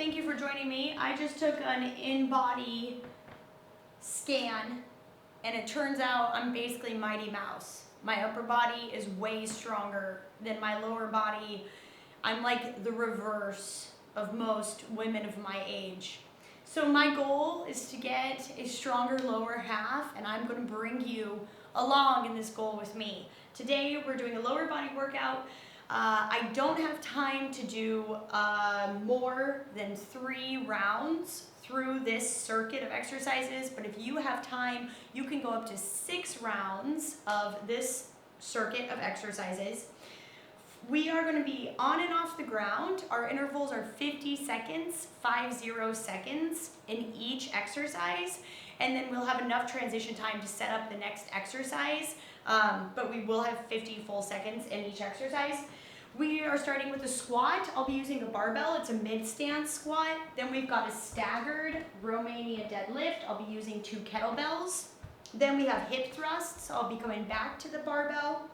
Thank you for joining me. I just took an InBody scan and it turns out I'm basically Mighty Mouse. My upper body is way stronger than my lower body. I'm like the reverse of most women of my age. So my goal is to get a stronger lower half, and I'm going to bring you along in this goal with me. Today we're doing a lower body workout. I don't have time to do more than 3 rounds through this circuit of exercises, but if you have time, you can go up to 6 rounds of this circuit of exercises. We are going to be on and off the ground. Our intervals are 50 seconds, 50 seconds in each exercise, and then we'll have enough transition time to set up the next exercise, but we will have 50 full seconds in each exercise. We are starting with a squat. I'll be using a barbell. It's a mid-stance squat. Then we've got a staggered Romania deadlift. I'll be using 2 kettlebells. Then we have hip thrusts. I'll be coming back to the barbell.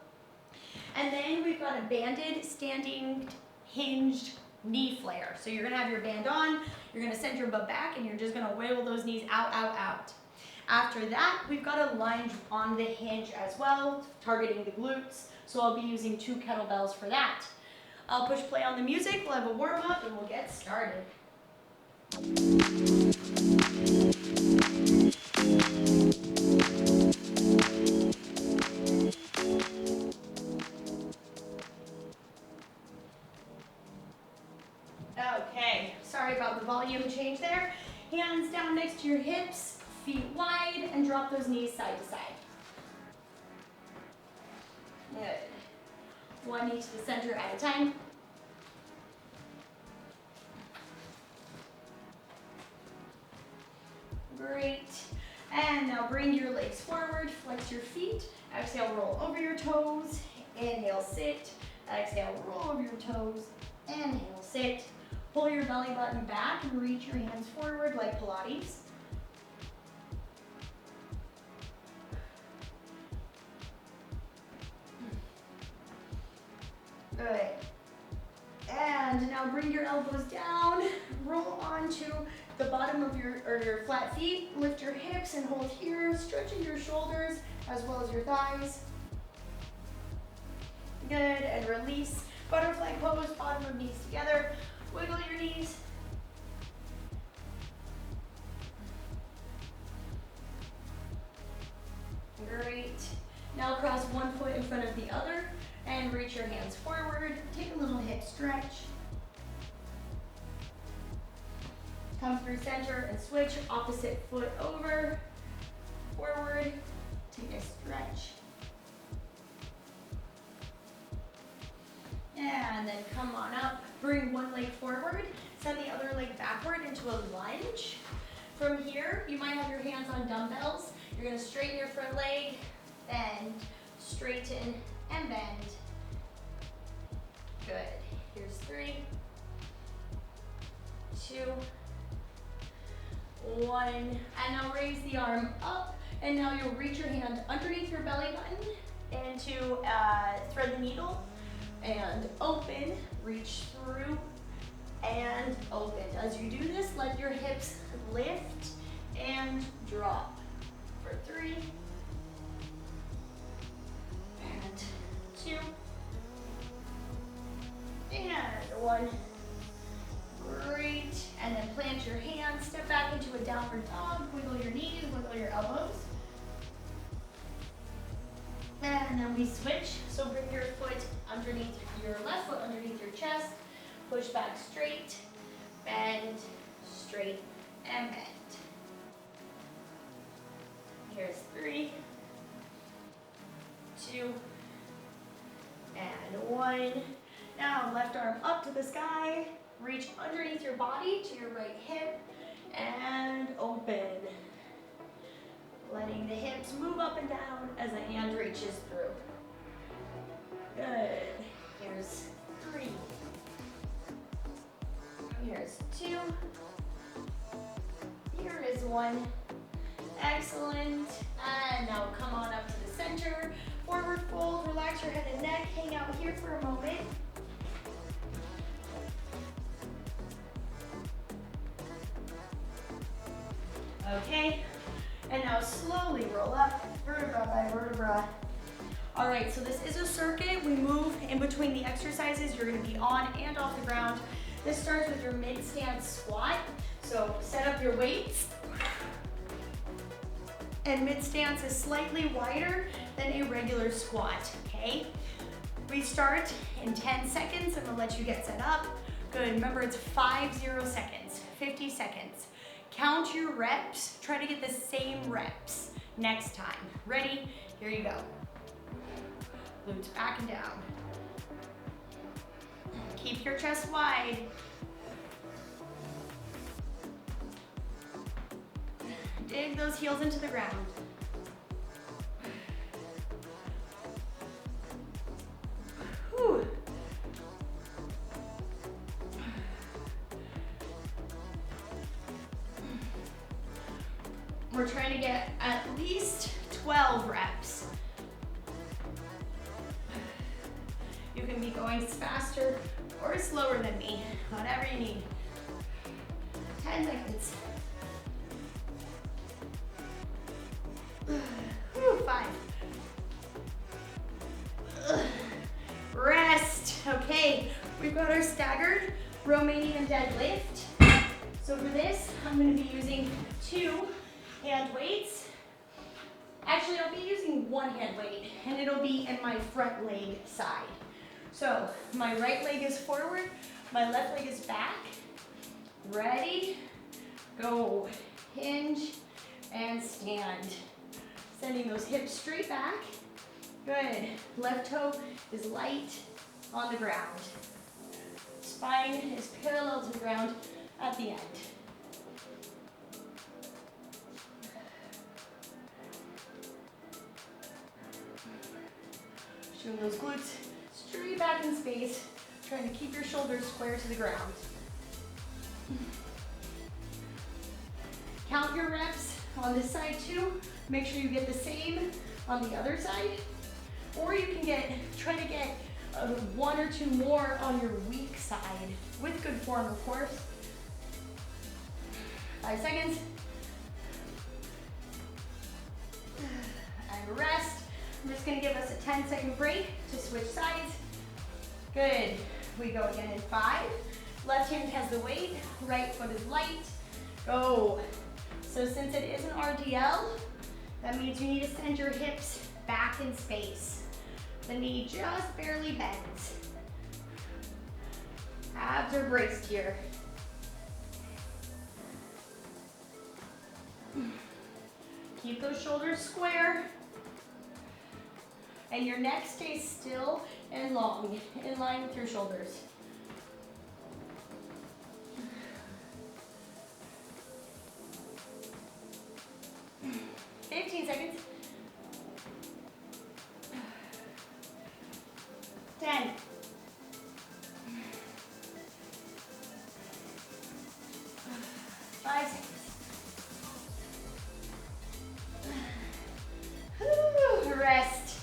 And then we've got a banded standing hinged knee flare. So you're gonna have your band on, you're gonna send your butt back, and you're just gonna wiggle those knees out, out, out. After that, we've got a lunge on the hinge as well, targeting the glutes. So I'll be using 2 kettlebells for that. I'll push play on the music, we'll have a warm up, and we'll get started. Okay, sorry about the volume change there. Hands down next to your hips, feet wide, and drop those knees side to side. Good. 1 knee to the center at a time. Great. And now bring your legs forward, flex your feet. Exhale, roll over your toes. Inhale, sit. Exhale, roll over your toes. Inhale, sit. Pull your belly button back and reach your hands forward like Pilates. Good. And now bring your elbows down, roll onto the bottom of your flat feet, lift your hips and hold here, stretching your shoulders as well as your thighs. Good, and release. Butterfly pose, bottom of knees together. Wiggle your knees. Great. Now cross one foot in front of the other and reach your hands forward. Take a little hip stretch. Come through center and switch. Opposite foot over, forward. Take a stretch. And then come on up. Bring one leg forward. Send the other leg backward into a lunge. From here, you might have your hands on dumbbells. You're going to straighten your front leg, bend, straighten, and bend. Good. Here's 3, 2, 1. And now raise the arm up. And now you'll reach your hand underneath your belly button and to thread the needle and open, reach through and open. As you do this, let your hips lift and drop. For 3 and 2 and 1. Great. And then plant your hands, step back into a downward dog, wiggle your knees, wiggle your elbows. And then we switch. So bring your foot underneath, your left foot underneath your chest, push back straight, bend, straight, and bend. Here's 3, 2, and 1. Now left arm up to the sky, reach underneath your body to your right hip, and open. Letting the hips move up and down as the hand reaches through. Good. Here's 3. Here's 2. Here is 1. Excellent. And now come on up to the center. Forward fold, relax your head and neck. Hang out here for a moment. Okay, and now slowly roll up, vertebra by vertebra. All right, so this is a circuit. We move in between the exercises. You're gonna be on and off the ground. This starts with your mid-stance squat. So set up your weights. And mid-stance is slightly wider than a regular squat, okay? We start in 10 seconds. I'm gonna let you get set up. Good, remember it's 50 seconds, 50 seconds. Count your reps, try to get the same reps next time. Ready? Here you go. Glutes back and down. Keep your chest wide. Dig those heels into the ground. Whew. We're trying to get at least 12 reps. You can be going faster or slower than me, whatever you need. 10 seconds. 5. Rest. Okay, we've got our staggered Romanian deadlift. So for this, I'm going to be using 2 hand weights. Actually, I'll be using 1 hand weight, and it'll be in my front leg side. So my right leg is forward, my left leg is back. Ready? Go. Hinge and stand. Sending those hips straight back. Good. Left toe is light on the ground. Spine is parallel to the ground at the end. Showing those glutes straight back in space, trying to keep your shoulders square to the ground. Count your reps on this side too. Make sure you get the same on the other side. Or you can try to get 1 or 2 more on your weak side, with good form, of course. 5 seconds. And rest. I'm just gonna give us a 10-second break to switch sides. Good. We go again in 5. Left hand has the weight, right foot is light. Go. So since it is an RDL, that means you need to send your hips back in space. The knee just barely bends. Abs are braced here. Keep those shoulders square. And your neck stays still and long, in line with your shoulders. Seconds. 10. 5 seconds. Whew, rest.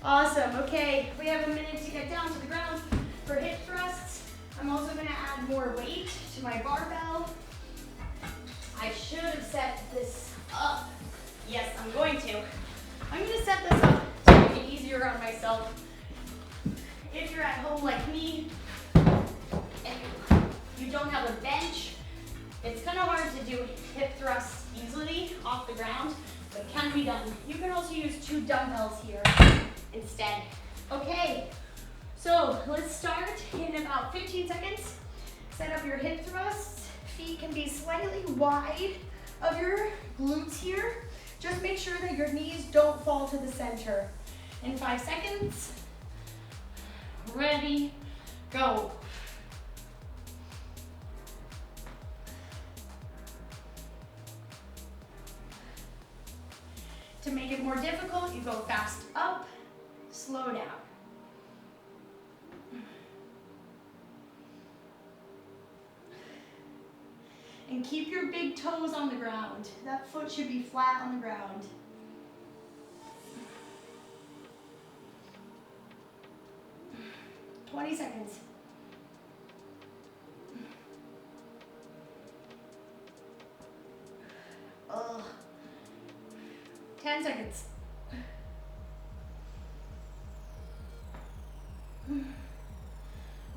Awesome. Okay, we have a minute to get down to the ground for hip thrusts. I'm also going to add more weight to my barbell. I should have set this up. Yes, I'm going to. I'm going to set this up to make it easier on myself. If you're at home like me and you don't have a bench, it's kind of hard to do hip thrusts easily off the ground, but it can be done. You can also use 2 dumbbells here instead. Okay, so let's start in about 15 seconds. Set up your hip thrusts. Feet can be slightly wide of your glutes here. Just make sure that your knees don't fall to the center. In 5 seconds. Ready, go. To make it more difficult, you go fast up, slow down. And keep your big toes on the ground. That foot should be flat on the ground. "20 seconds. Ugh. 10 seconds.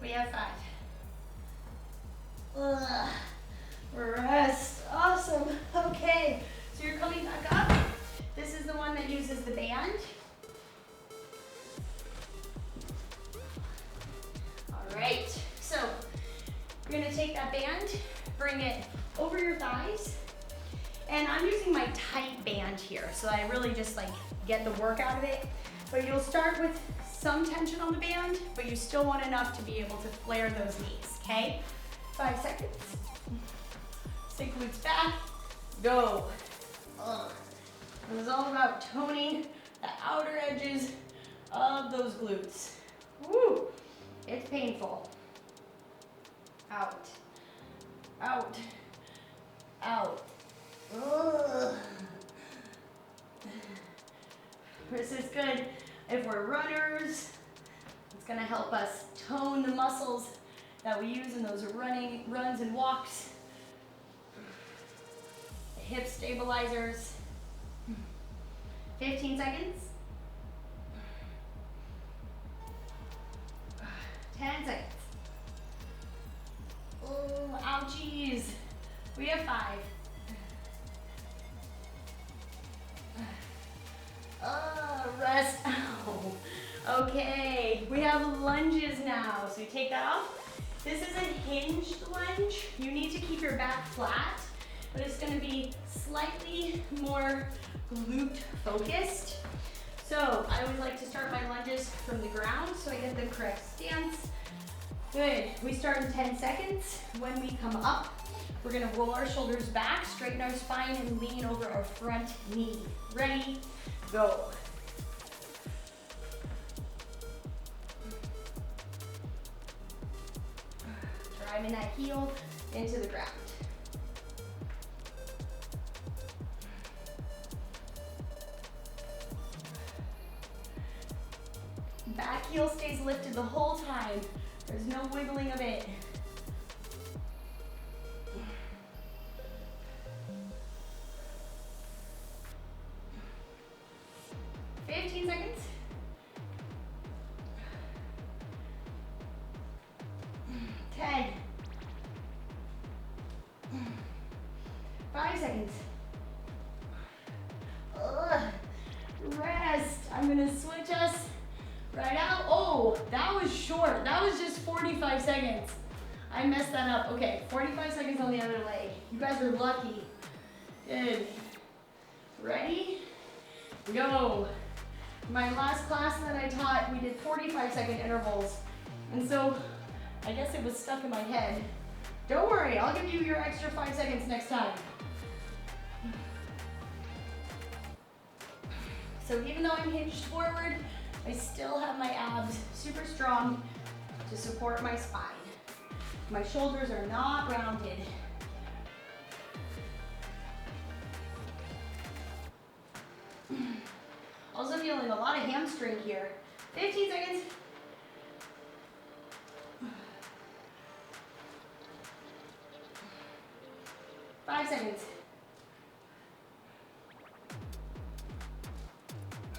We have 5. Ugh. Rest. Awesome. Okay. So you're coming back up. This is the one that uses the band. All right. So you're going to take that band, bring it over your thighs. And I'm using my tight band here, so I really just like get the work out of it. But you'll start with some tension on the band, but you still want enough to be able to flare those knees, okay? 5 seconds. Sink glutes back, go. Ugh. This is all about toning the outer edges of those glutes. Woo, it's painful. Out, out, out. Ugh. This is good if we're runners. It's gonna help us tone the muscles that we use in those runs and walks. The hip stabilizers. 15 seconds. 10 seconds. Oh, ouchies. We have 5. Rest. Ow. Okay, we have lunges now. So you take that off. This is a hinged lunge. You need to keep your back flat, but it's going to be slightly more glute focused. So I always like to start my lunges from the ground so I get the correct stance. Good. We start in 10 seconds. When we come up, we're going to roll our shoulders back, straighten our spine, and lean over our front knee. Ready? Go. Driving that heel into the ground. Back heel stays lifted the whole time. There's no wiggling of it. Seconds. 10. 5 seconds. Ugh. Rest. I'm gonna switch us right out. Oh, that was short. That was just 45 seconds. I messed that up. Okay, 45 seconds on the other leg. You guys are lucky. Good. Ready? Go. My last class that I taught, we did 45-second intervals. And so I guess it was stuck in my head. Don't worry, I'll give you your extra 5 seconds next time. So even though I'm hinged forward, I still have my abs super strong to support my spine. My shoulders are not rounded. Also feeling a lot of hamstring here. 15 seconds. 5 seconds.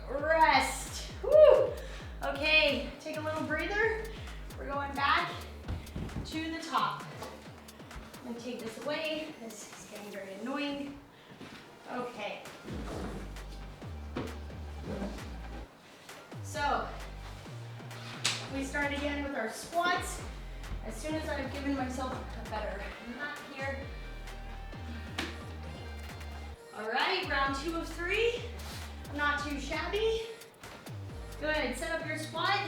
Rest. Woo. Okay, take a little breather. We're going back to the top. I'm gonna take this away. This is getting very annoying. Okay. So, we start again with our squats. As soon as I've given myself a better mat here. All right, round 2 of 3. Not too shabby. Good, set up your squat.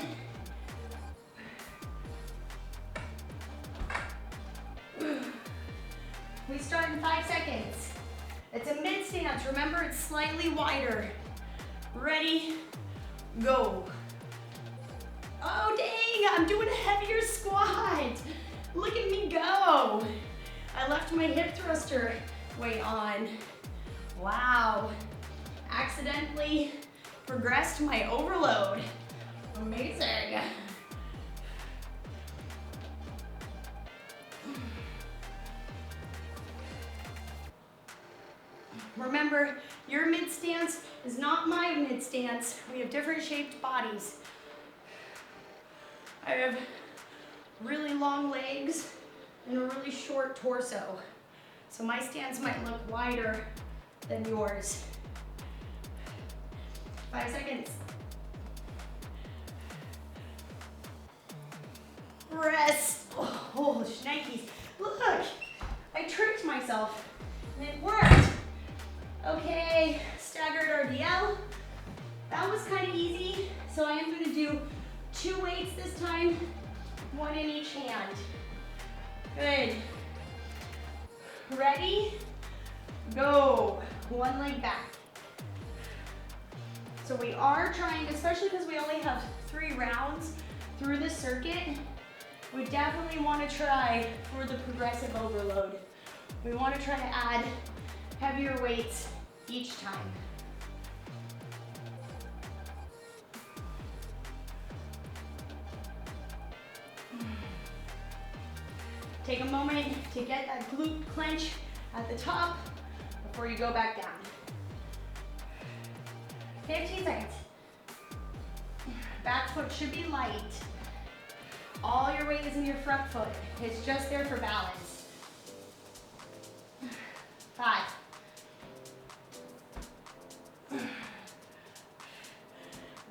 We start in 5 seconds. It's a mid stance. Remember, it's slightly wider. Ready, go. Oh dang, I'm doing a heavier squat. Look at me go. I left my hip thruster weight on. Wow, accidentally progressed my overload. Amazing. Remember, your mid stance is not my mid stance. We have different shaped bodies. I have really long legs and a really short torso. So my stance might look wider than yours. 5 seconds. Rest. Oh, shnikes. Look, I tricked myself and it worked. Okay, staggered RDL. That was kind of easy. So I am gonna do 2 weights this time, 1 in each hand. Good. Ready? Go. 1 leg back. So we are trying, especially because we only have 3 rounds through this circuit, we definitely want to try for the progressive overload. We want to try to add heavier weights each time. Take a moment to get that glute clench at the top before you go back down. 15 seconds. Back foot should be light. All your weight is in your front foot. It's just there for balance. 5.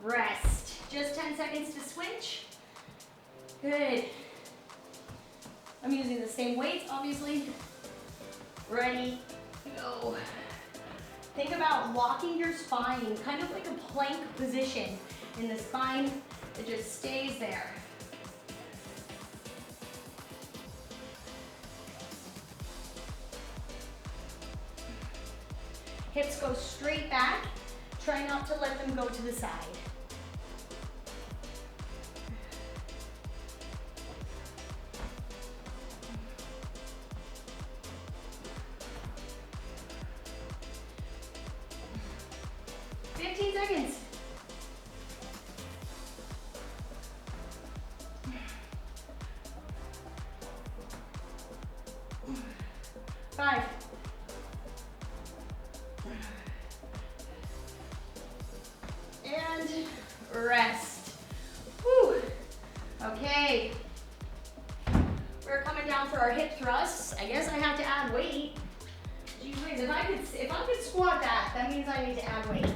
Rest. Just 10 seconds to switch. Good. I'm using the same weights, obviously. Ready, go. Think about locking your spine, kind of like a plank position in the spine that just stays there. Hips go straight back. Try not to let them go to the side. Seconds. 5. And rest. Whew. Okay. We're coming down for our hip thrusts. I guess I have to add weight. Geez whiz, if I could squat that means I need to add weight.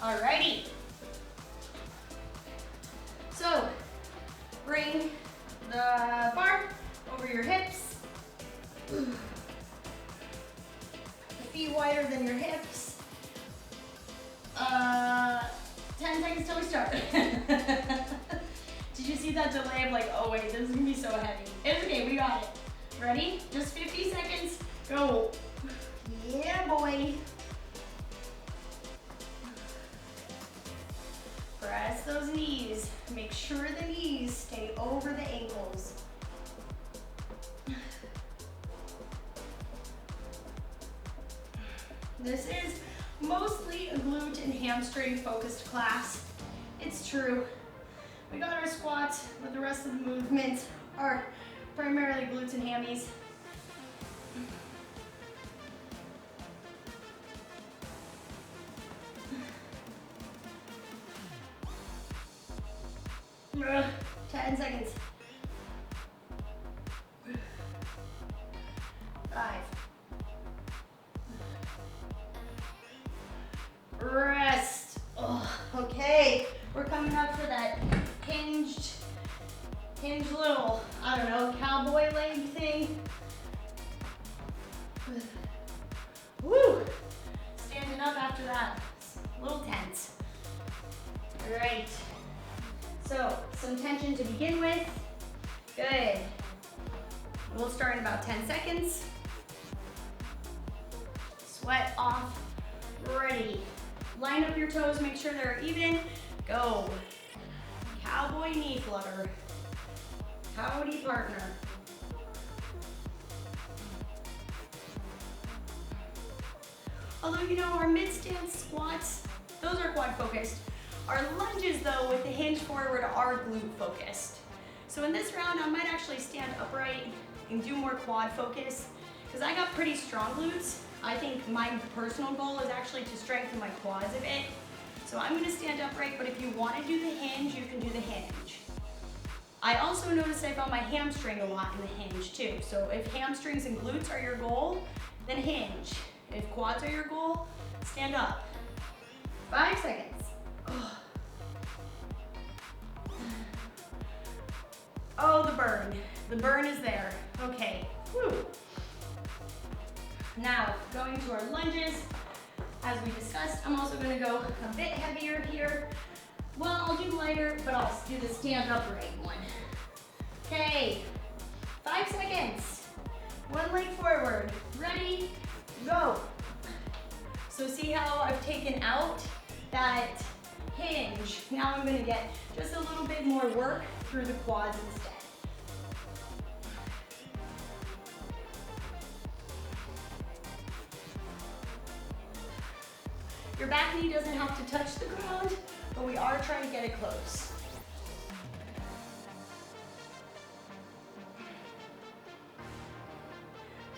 Alrighty. So, bring the bar over your hips. The feet wider than your hips. 10 seconds till we start. Did you see that delay of like, oh wait, this is gonna be so heavy. It's okay, we got it. Ready? Just 50 seconds. Go. Yeah, boy. Press those knees. Make sure the knees stay over the ankles. This is mostly a glute and hamstring focused class. It's true. We got our squats, but the rest of the movements are primarily glutes and hammies. Ugh, 10 seconds. 5. Rest. Oh, okay, we're coming up for that hinged little, I don't know, cowboy leg thing. Woo! Standing up after that. A little tense. All right. So, some tension to begin with. Good. We'll start in about 10 seconds. Sweat off. Ready. Line up your toes, make sure they're even. Go. Cowboy knee flutter. Howdy, partner. Although, you know, our mid-stance squats, those are quad focused. Our lunges though with the hinge forward are glute focused. So in this round, I might actually stand upright and do more quad focus because I got pretty strong glutes. I think my personal goal is actually to strengthen my quads a bit. So I'm gonna stand upright, but if you wanna do the hinge, you can do the hinge. I also noticed I found my hamstring a lot in the hinge too. So if hamstrings and glutes are your goal, then hinge. If quads are your goal, stand up. 5 seconds. Oh, the burn. The burn is there. Okay. Whew. Now, going to our lunges. As we discussed, I'm also gonna go a bit heavier here. Well, I'll do lighter, but I'll do the stand upright one. Okay, 5 seconds. One leg forward. Ready, go. So see how I've taken out that hinge. Now I'm gonna get just a little bit more work through the quads instead. Your back knee doesn't have to touch the ground, but we are trying to get it close.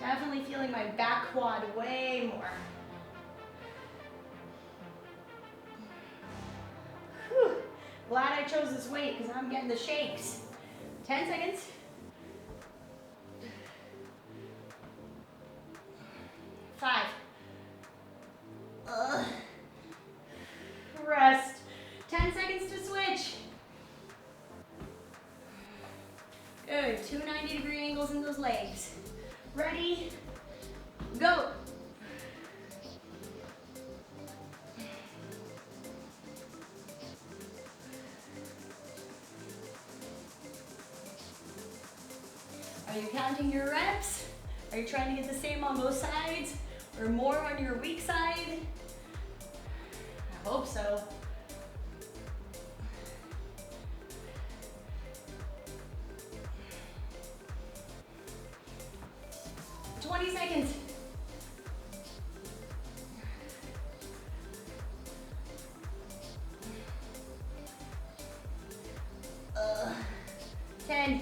Definitely feeling my back quad way more. Whew. Glad I chose this weight because I'm getting the shakes. 10 seconds. 5. Rest. 10 seconds to switch. Good. 2 90-degree angles in those legs. Ready? Go. Are you counting your reps? Are you trying to get the same on both sides or more on your weak side? I hope so. Seconds. 10.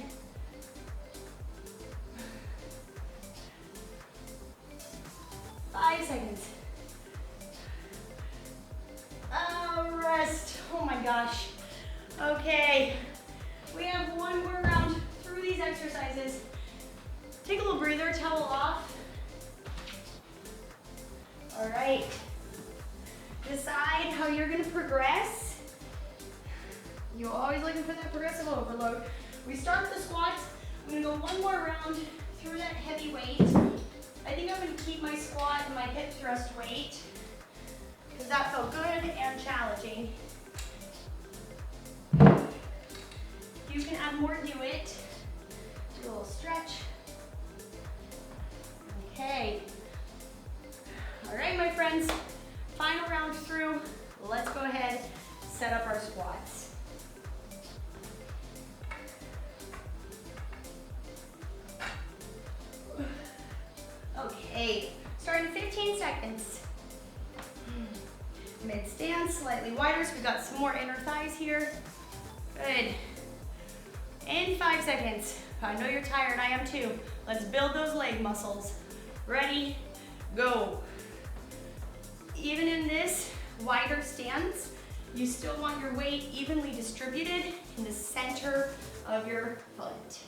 5 seconds. Rest. Oh my gosh. Okay. We have one more round through these exercises. Take a little breather, towel off. All right. Decide how you're gonna progress. You're always looking for that progressive overload. We start with the squats. I'm gonna go one more round through that heavy weight. I think I'm gonna keep my squat and my hip thrust weight because that felt good and challenging. You can add more to it. Do a little stretch. Okay. All right, my friends, final round through. Let's go ahead, set up our squats. Okay, starting in 15 seconds. Mid stance, slightly wider, so we got some more inner thighs here. Good. In 5 seconds. I know you're tired, I am too. Let's build those leg muscles. Ready, go. Even in this wider stance, you still want your weight evenly distributed in the center of your foot.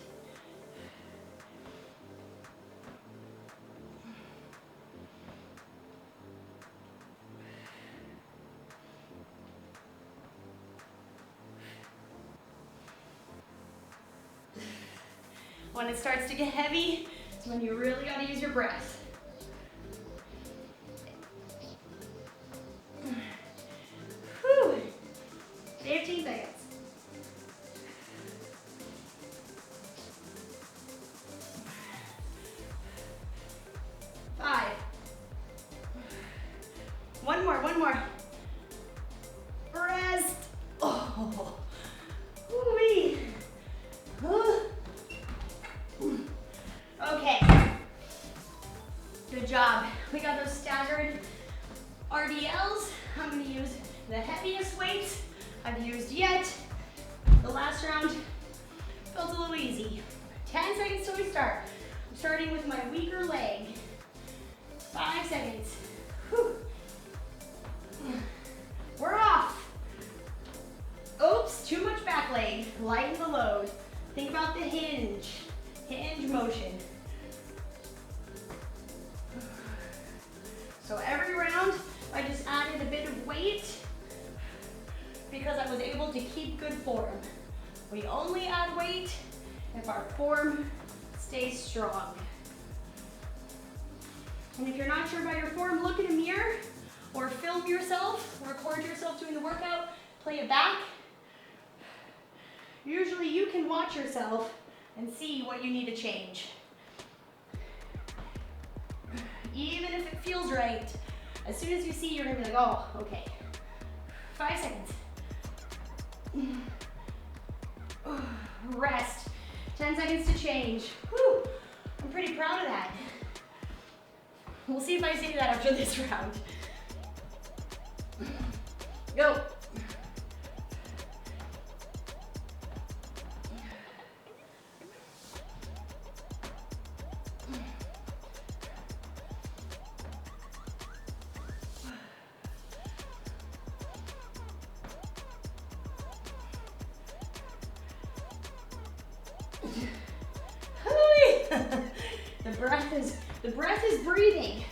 When it starts to get heavy, it's when you really gotta use your breath. Whew. 15 seconds. 5. One more. Rest. Oh. Woo-wee. Okay. Good job. We got those staggered RDLs. I'm going to use the heaviest weights I've used yet. The last round felt a little easy. 10 seconds till we start. I'm starting with my weaker leg. 5 seconds. Whew. We're off. Oops, too much back leg. Lighten the load. Think about the hinge motion. So every round, I just added a bit of weight because I was able to keep good form. We only add weight if our form stays strong. And if you're not sure about your form, look in a mirror or film yourself, record yourself doing the workout, play it back. Usually you can watch yourself and see what you need to change. Even if it feels right, as soon as you see, you're gonna be like, oh, okay. 5 seconds. Rest. 10 seconds to change. Whew. I'm pretty proud of that. We'll see if I say that after this round. Go. The breath is breathing.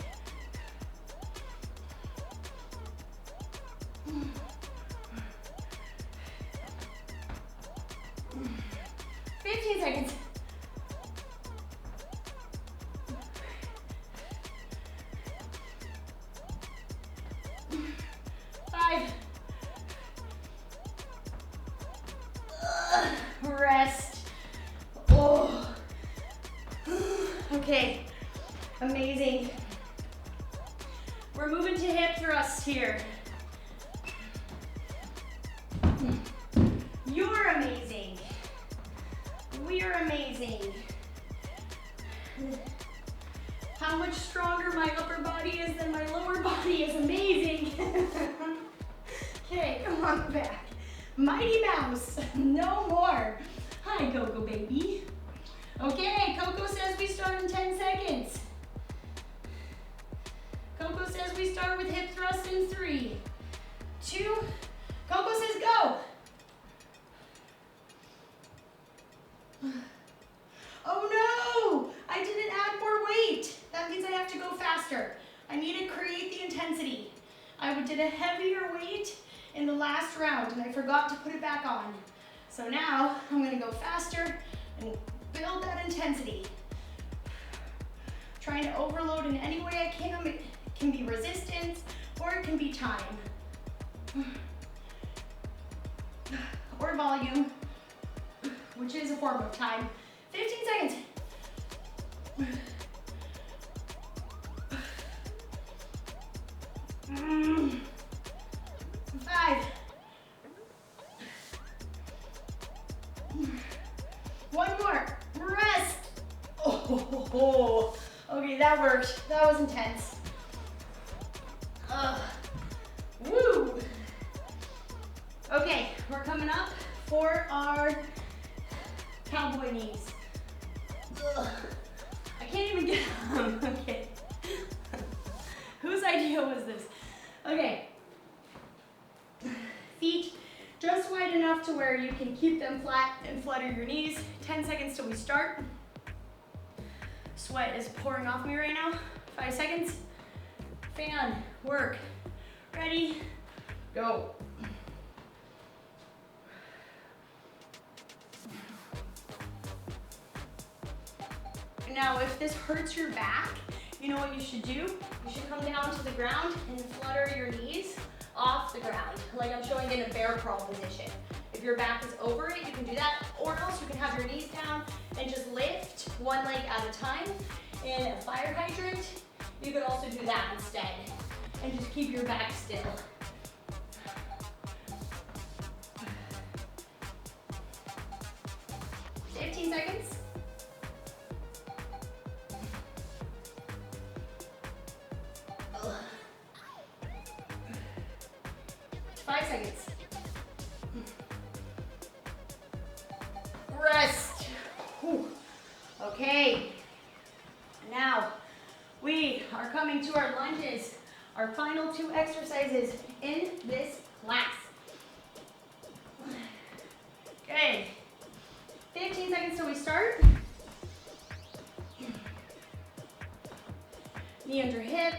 Seconds. 5. Rest. Oh. Okay. Amazing. We're moving to hip thrusts here. You're amazing. We're amazing. How much stronger my upper body is than my lower body is amazing. Okay, come on back. Mighty Mouse, no more. Hi, Coco baby. Okay, Coco says we start in 10 seconds. Coco says we start with hip thrust in 3, 2, Coco says go. Oh no, I didn't add more weight. That means I have to go faster. I need to create the intensity. I did a heavier weight in the last round and I forgot to put it back on. So now I'm gonna go faster and build that intensity. Trying to overload in any way I can. It can be resistance or it can be time. Or volume, which is a form of time. 15 seconds. 5. 1 more. Rest. Oh, okay, that worked. That was intense. Woo. Okay, we're coming up for our cowboy knees. Ugh. I can't even get them. Okay. Whose idea was this? Okay. Feet just wide enough to where you can keep them flat and flutter your knees. 10 seconds till we start. Sweat is pouring off me right now. 5 seconds. Fan, work. Ready, go. Now, if this hurts your back, you know what you should do? You should come down to the ground and flutter your knees off the ground, like I'm showing in a bear crawl position. If your back is over it, you can do that, or else you can have your knees down and just lift one leg at a time. In a fire hydrant, you could also do that instead, and just keep your back still. Seconds. 5 seconds. Okay, now we are coming to our lunges, our final 2 exercises in this class. Okay, 15 seconds till we start. Knee under hip,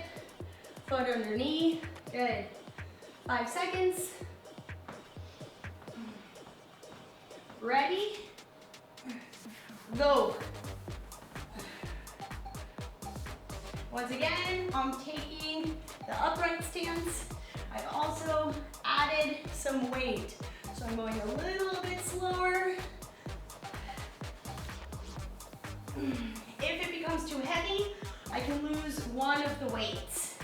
foot under knee. Good. 5 seconds. Ready? Go. Once again, I'm taking the upright stance. I've also added some weight. So I'm going a little bit slower. If it becomes too heavy, I can lose one of the weights.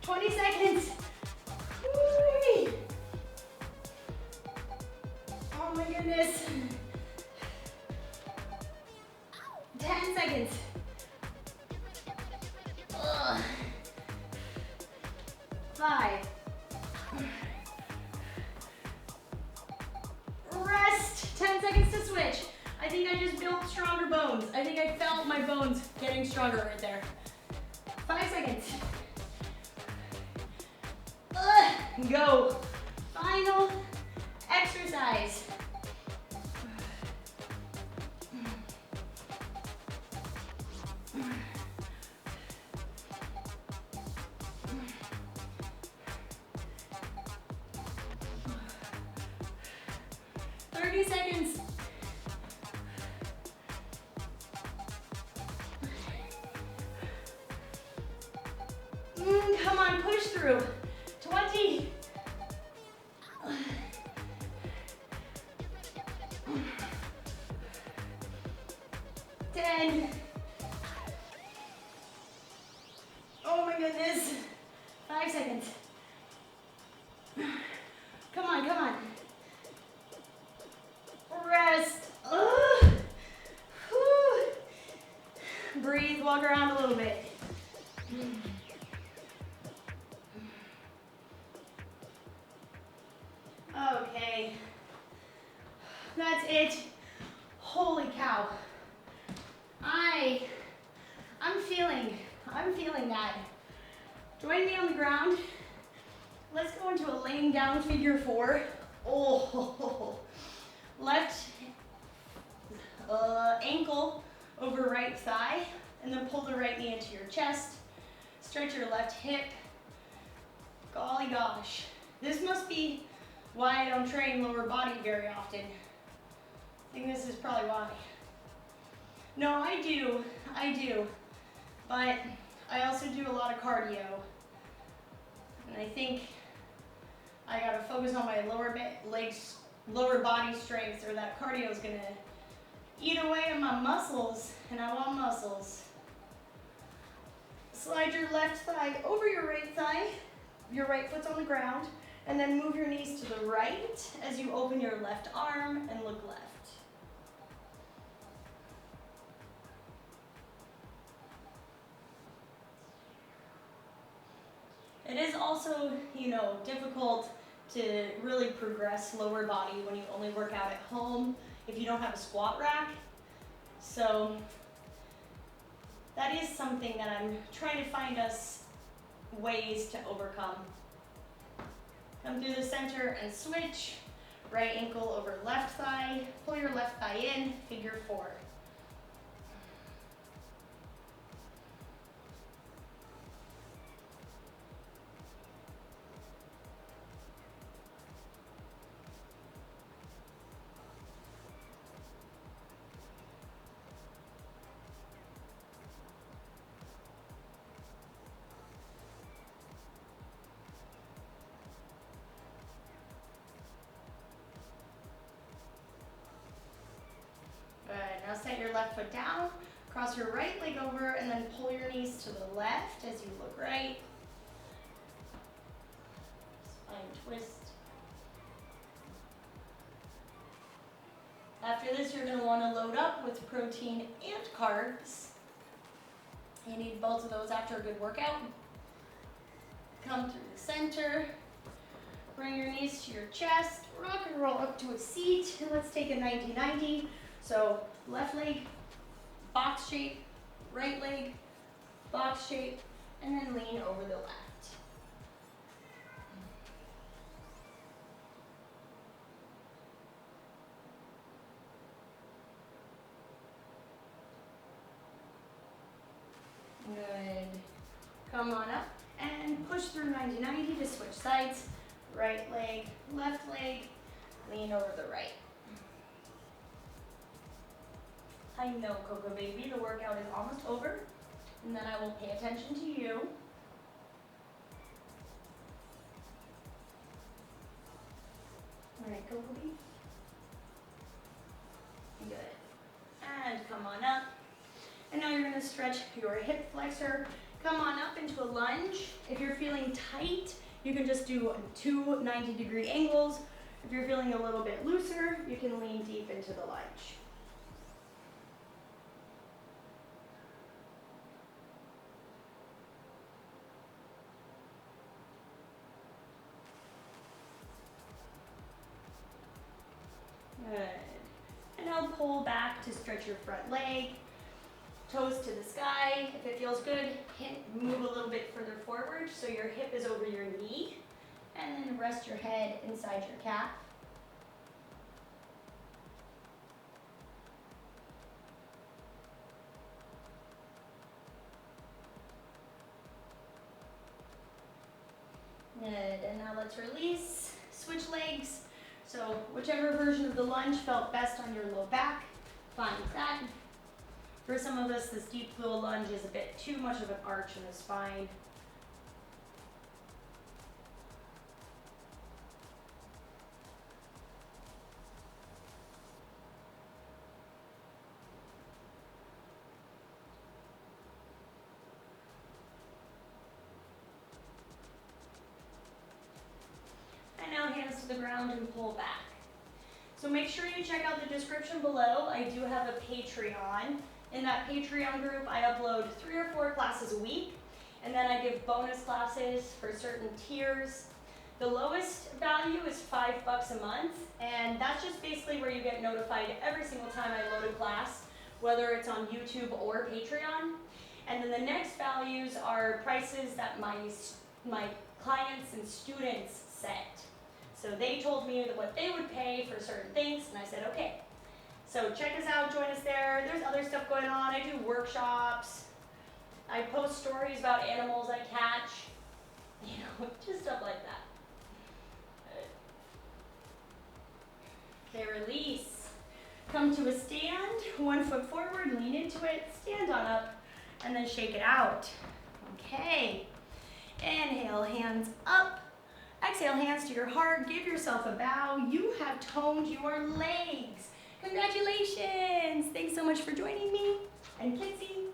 20 seconds. Woo-wee. Oh my goodness. 10 seconds. Ugh. 5. Rest. 10 seconds to switch. I think I just built stronger bones. I think I felt my bones getting stronger right there. 5 seconds. Go. Final exercise. Seconds. Come on, push through. 20. 10. Oh my goodness. 5 seconds. Come on, come on. Rest. Breathe, walk around a little bit. Okay. That's it. Holy cow. I'm feeling that. Join me on the ground. Let's go into a laying down figure 4. Oh. Left ankle over right thigh, and then pull the right knee into your chest. Stretch your left hip. Golly gosh. This must be why I don't train lower body very often. I think this is probably why. No, I do. But I also do a lot of cardio. And I think I gotta focus on my lower body strength, or that cardio is gonna eat away at my muscles, and I want muscles. Slide your left thigh over your right thigh. Your right foot's on the ground, and then move your knees to the right as you open your left arm and look left. It is also, difficult to really progress lower body when you only work out at home if you don't have a squat rack. So that is something that I'm trying to find us ways to overcome. Come through the center and switch. Right ankle over left thigh. Pull your left thigh in, figure 4. Now set your left foot down, cross your right leg over, and then pull your knees to the left as you look right. Spine twist. After this, you're going to want to load up with protein and carbs. You need both of those after a good workout. Come through the center. Bring your knees to your chest, rock and roll up to a seat, and let's take a 90-90. So left leg, box shape, right leg, box shape, and then lean over the left. Good. Come on up and push through 90-90 to switch sides. Right leg, left leg, lean over the right. I know, Coco Baby, the workout is almost over, and then I will pay attention to you. All right, Coco Baby. Good. And come on up. And now you're going to stretch your hip flexor. Come on up into a lunge. If you're feeling tight, you can just do 2 90-degree angles. If you're feeling a little bit looser, you can lean deep into the lunge. Good. And now pull back to stretch your front leg. Toes to the sky. If it feels good, move a little bit further forward so your hip is over your knee. And then rest your head inside your calf. Good. And now let's release. Switch legs. So whichever version of the lunge felt best on your low back, find that. For some of us, this deep flow lunge is a bit too much of an arch in the spine. And now hands to the ground and pull back. So make sure you check out the description below. I do have a Patreon. In that Patreon group, I upload 3 or 4 classes a week, and then I give bonus classes for certain tiers. The lowest value is $5 a month, and that's just basically where you get notified every single time I load a class, whether it's on YouTube or Patreon. And then the next values are prices that my clients and students set. So they told me what they would pay for certain things, and I said, okay. So check us out, join us there. There's other stuff going on. I do workshops. I post stories about animals I catch. You know, just stuff like that. Okay, release. Come to a stand, 1 foot forward, lean into it, stand on up, and then shake it out. Okay. Inhale, hands up. Exhale, hands to your heart. Give yourself a bow. You have toned your legs. Congratulations! Thanks so much for joining me. And Kitsy.